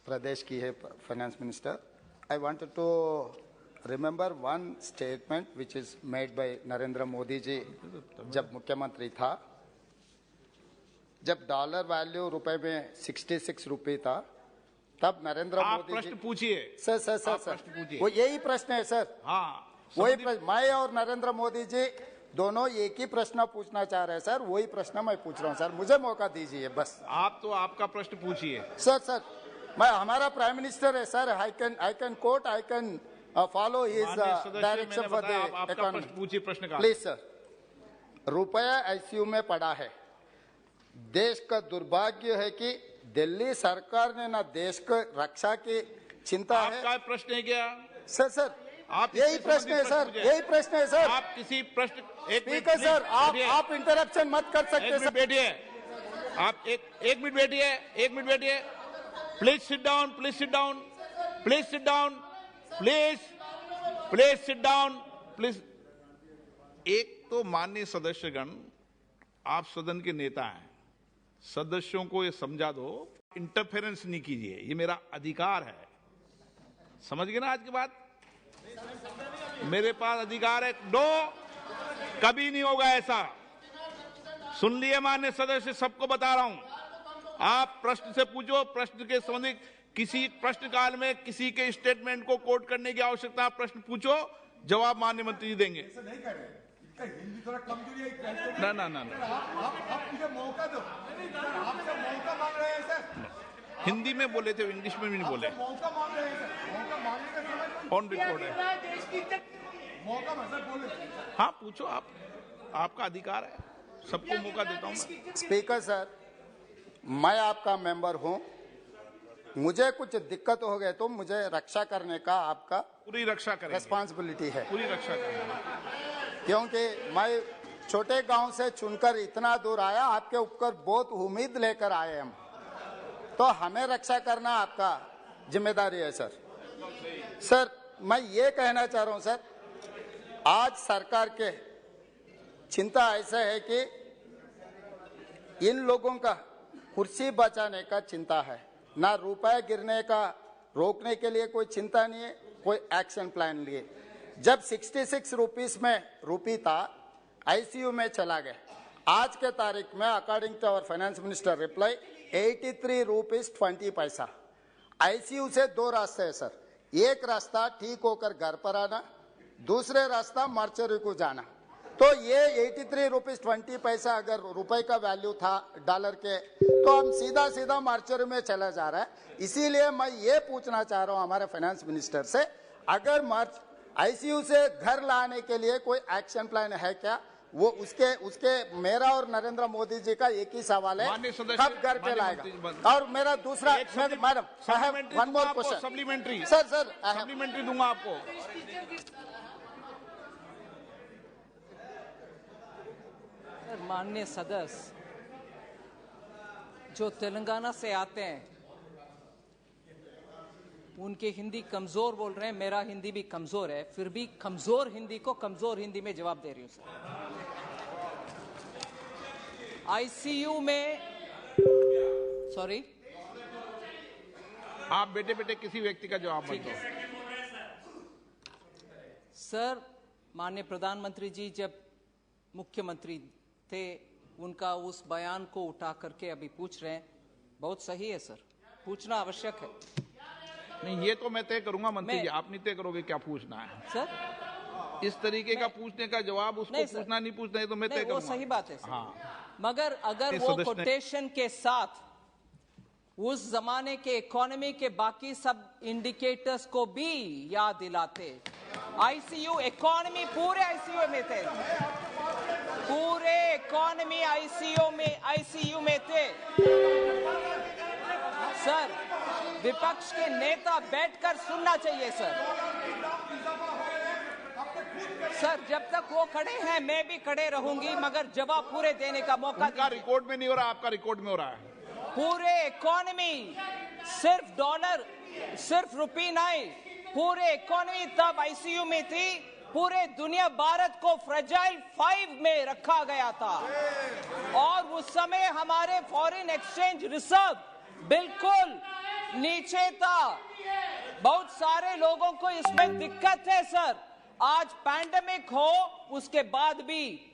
प्रदेश की है finance minister. I wanted to remember one statement which is made by Narendra Modi ji जब मुख्यमंत्री था, जब डॉलर वैल्यू रुपए में 66 रुपए था, तब नरेंद्र मोदी जी. प्रश्न पूछिए सर वो यही प्रश्न है सर. हाँ, वही प्रश्न. मैं और नरेंद्र मोदी जी दोनों एक ही प्रश्न पूछना चाह रहे हैं सर. वही प्रश्न मैं पूछ रहा हूँ सर. मुझे मौका दीजिए बस. आप तो आपका प्रश्न पूछिए. सर मैं हमारा प्राइम मिनिस्टर है sir. I can coat, I can follow his direction for the economy. पूछिए प्रश्न का. Please sir. रुपया आईसीयू में पड़ा है. देश का दुर्भाग्य है कि दिल्ली सरकार ने ना देश को रक्षा की चिंता है. आपका प्रश्न है क्या सर आप यही प्रश्न है सर. यही प्रश्न है सर. आप किसी प्रश्न स्पीकर सर, आप इंटरप्शन मत कर सकते सर. बैठिए. आप एक मिनट बैठिए. 1 मिनट बैठिए. Please sit down. Please sit down. Please sit down. Please sit down. Please. एक तो माननीय सदस्यगण, आप सदन के नेता हैं, सदस्यों को ये समझा दो, इंटरफेरेंस नहीं कीजिए. ये मेरा अधिकार है. समझ गए ना आज की बात? मेरे पास अधिकार है. कभी नहीं होगा ऐसा. सुन लिए माननीय सदस्य, सबको बता रहा हूं. आप प्रश्न से पूछो. प्रश्न के संबंधित किसी प्रश्न काल में किसी के स्टेटमेंट को कोट करने की आवश्यकता. प्रश्न पूछो, जवाब माननीय मंत्री जी देंगे. हिंदी थोड़ा कमजोरी है. ना आप मुझे मौका दो. आपसे मौका मांग रहे हैं सर. हिंदी में बोले थे, इंग्लिश में भी नहीं बोले. मौका मांग रहे हैं सर. मौका मांगने का समय ऑन रिकॉर्ड है. मौका सर बोले. हाँ पूछो. आपका अधिकार है. सबको मौका देता हूं मैं. स्पीकर सर, मैं आपका मेंबर हूं. मुझे कुछ दिक्कत हो गए तो मुझे रक्षा करने का आपका पूरी रक्षा करेंगे. रिस्पांसिबिलिटी है. पूरी रक्षा करेंगे. क्योंकि मैं छोटे गांव से चुनकर इतना दूर आया. आपके ऊपर बहुत उम्मीद लेकर आए हम, तो हमें रक्षा करना आपका जिम्मेदारी है सर. सर मैं ये कहना चाह रहा हूं सर, आज सरकार के चिंता ऐसा है कि इन लोगों का कुर्सी बचाने का चिंता है. ना रुपया गिरने का रोकने के लिए कोई चिंता नहीं है, कोई एक्शन प्लान लिए. जब 66 रुपीस में रुपी था, आईसीयू में चला गया. आज के तारीख में according to our finance minister reply 83 rupees 20 पैसा. आईसीयू से 2 रास्ते है सर. एक रास्ता ठीक होकर घर पर आना, दूसरे रास्ता मार्चरी को जाना. तो ये 83 रुपीस 20 पैसा अगर रुपए का वैल्यू था डॉलर के, तो हम सीधा मार्चरी में चला जा रहा है. इसीलिए मैं ये पूछना चाह रहा हूं हमारे फाइनेंस मिनिस्टर से, अगर आईसीयू से घर लाने के लिए कोई एक्शन प्लान है क्या? वो उसके मेरा और नरेंद्र मोदी जी का एक ही सवाल है, कब घर पे लाएगा? और मेरा दूसरा, madam one more question. Supplementary sir supplementary दूंगा आपको. माननीय सदस्य जो तेलंगाना से आते हैं, उनकी हिंदी कमजोर बोल रहे हैं. मेरा हिंदी भी कमजोर है, फिर भी कमजोर हिंदी को कमजोर हिंदी में जवाब दे रही हूं सर. आईसीयू में, सॉरी, आप बेटे किसी व्यक्ति का जवाब मत दो. सर माननीय प्रधानमंत्री जी जब मुख्यमंत्री थे, उनका उस बयान को उठा करके अभी पूछ रहे हैं. बहुत सही है सर, पूछना आवश्यक है. नहीं, ये तो मैं तय करूंगा मंत्री जी. आप नहीं तय करोगे क्या पूछना है सर? इस तरीके का पूछने का जवाब उसको पूछना नहीं पूछना है तो मैं तय करूंगा. वो सही बात है सर. हाँ, मगर अगर वो कोटेशन के साथ उस जमाने के इकोनॉमी के बाकी सब इंडिकेटर्स को भी याद दिलाते. आईसीयू इकोनॉमी पूरे आईसीयू में थे, पूरे इकोनॉमी आईसीयू में थे सर. विपक्ष के नेता बैठकर सुनना चाहिए सर. सर जब तक वो खड़े हैं मैं भी खड़े रहूंगी, मगर जवाब पूरे देने का मौका दीजिए. रिकॉर्ड में नहीं हो रहा, आपका रिकॉर्ड में हो रहा है. पूरे इकोनॉमी, सिर्फ डॉलर, सिर्फ रुपी नहीं, पूरे इकोनॉमी तब आईसीयू में थी. पूरे दुनिया भारत को फ्रेजाइल 5 में रखा गया था और उस समय हमारे फॉरेन एक्सचेंज रिजर्व बिल्कुल नीचे था। बहुत सारे लोगों को इसमें दिक्कत है सर। आज पैंडेमिक हो, उसके बाद भी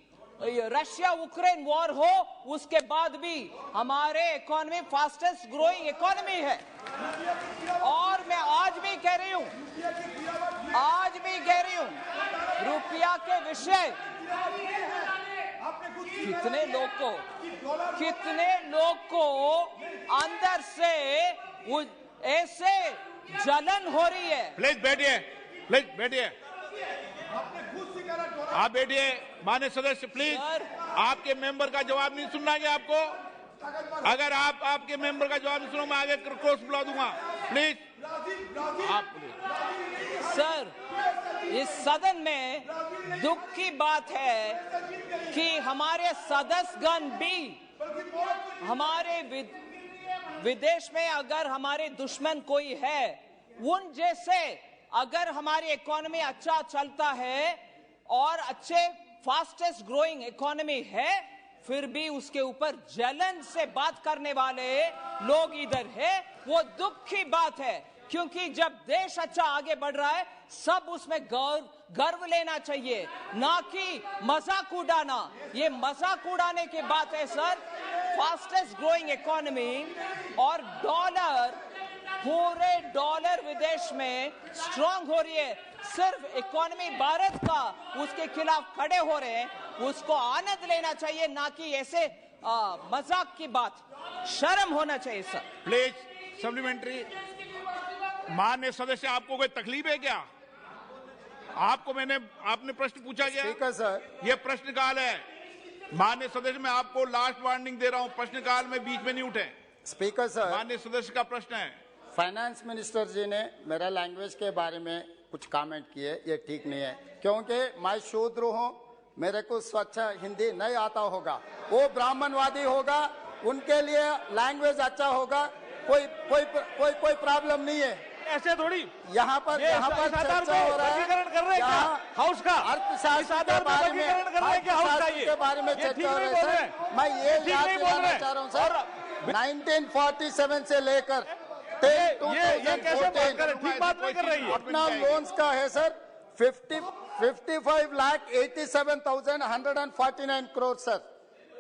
रशिया यूक्रेन वॉर हो, उसके बाद भी हमारे इकोनॉमी फास्टेस्ट ग्रोइंग इकोनॉमी है। और मैं आज भी कह रही हूं, रुपया के विषय कितने लोग को अंदर से ऐसे जलन हो रही है। प्लीज बैठिए आप बैठिए। माननीय सदस्य प्लीज, आपके मेंबर का जवाब नहीं सुनना है आपको। अगर आप आपके मेंबर का जवाब नहीं सुनो, मैं आगे क्रॉस बुला दूंगा। प्लीज आप सर, इस सदन में दुख की बात है कि हमारे सदस्यगण भी हमारे विदेश में अगर हमारे दुश्मन कोई है, उन जैसे अगर हमारी इकोनॉमी अच्छा चलता है और अच्छे फास्टेस्ट ग्रोइंग इकोनॉमी है, फिर भी उसके ऊपर जलन से बात करने वाले लोग इधर है। वो दुख की बात है, क्योंकि जब देश अच्छा आगे बढ़ रहा है, सब उसमें गर्व लेना चाहिए, ना कि मजाक उड़ाना। ये मजाक उड़ाने की बात है सर। फास्टेस्ट ग्रोइंग इकोनॉमी और पूरे डॉलर विदेश में स्ट्रांग हो रही है। सिर्फ इकोनॉमी भारत का उसके खिलाफ खड़े हो रहे हैं, उसको आनंद लेना चाहिए, ना कि ऐसे मजाक की बात। शर्म होना चाहिए सर। Please supplementary. माननीय सदस्य, आपको कोई तकलीफ है क्या? आपने प्रश्न पूछा क्या? ठीक है सर, ये प्रश्नकाल है। माननीय सदस्य, मैं आपको लास्ट वार्निंग दे रहा हूं, प्रश्नकाल में बीच में नहीं उठे। स्पीकर सर, माननीय सदस्य का प्रश्न है। फाइनेंस मिनिस्टर जी ने मेरा लैंग्वेज के बारे में कुछ कमेंट किए, ये ठीक नहीं है, क्योंकि मैं शूद्र हूँ, मेरे को स्वच्छ हिंदी नहीं आता होगा। वो ब्राह्मणवादी होगा, उनके लिए लैंग्वेज अच्छा होगा, कोई प्रॉब्लम नहीं है। ऐसे थोड़ी यहाँ पर चर्चा हो रहा है हाउस का अर्थशास्त्र के बारे में चर्चा हो रही है। मैं ये याद दिलाना चाह रहा हूँ सर, 1947 से लेकर ये कैसे ठीक बात नहीं कर रही है। अपना लोन्स का है सर 55,87,149 करोड़ सर।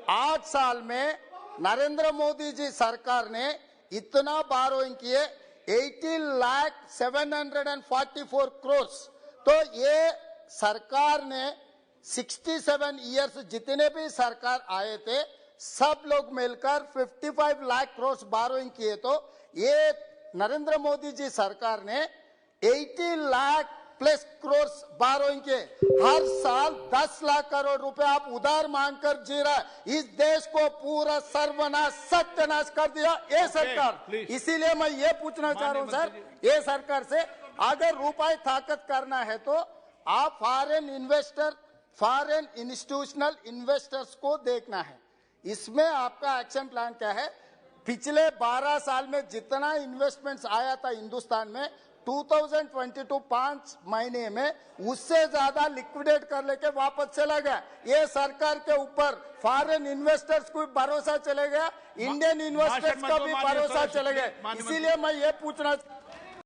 8 साल में नरेंद्र मोदी जी सरकार ने इतना बारोइंग किए 18,744 करोड़। तो ये सरकार ने 67 इयर्स जितने भी सरकार आए थे, सब लोग मिलकर 55 लाख करोड़ बारोइंग किए। तो ये नरेंद्र मोदी जी सरकार ने 80 लाख प्लस करोड़ बारोइंग के हर साल 10 लाख करोड़ रुपए आप उधार मांगकर जी रहा है। इस देश को पूरा सर्वनाश सत्यानाश कर दिया ये सरकार। इसीलिए मैं ये पूछना चाह रहा हूँ सर, ये सरकार से अगर रुपए ताकत करना है तो आप फॉरेन इंस्टीट्यूशनल इन्वेस्टर्स को देखना है। इसमें आपका एक्शन प्लान क्या है? पिछले 12 साल में जितना इन्वेस्टमेंट्स आया था हिंदुस्तान में, 2022 5 महीने में उससे ज्यादा लिक्विडेट कर लेके वापस चला गया। ये सरकार के ऊपर फॉरेन इन्वेस्टर्स को भरोसा चले गया, इंडियन इन्वेस्टर्स का भी भरोसा चले गया। इसीलिए मैं ये पूछना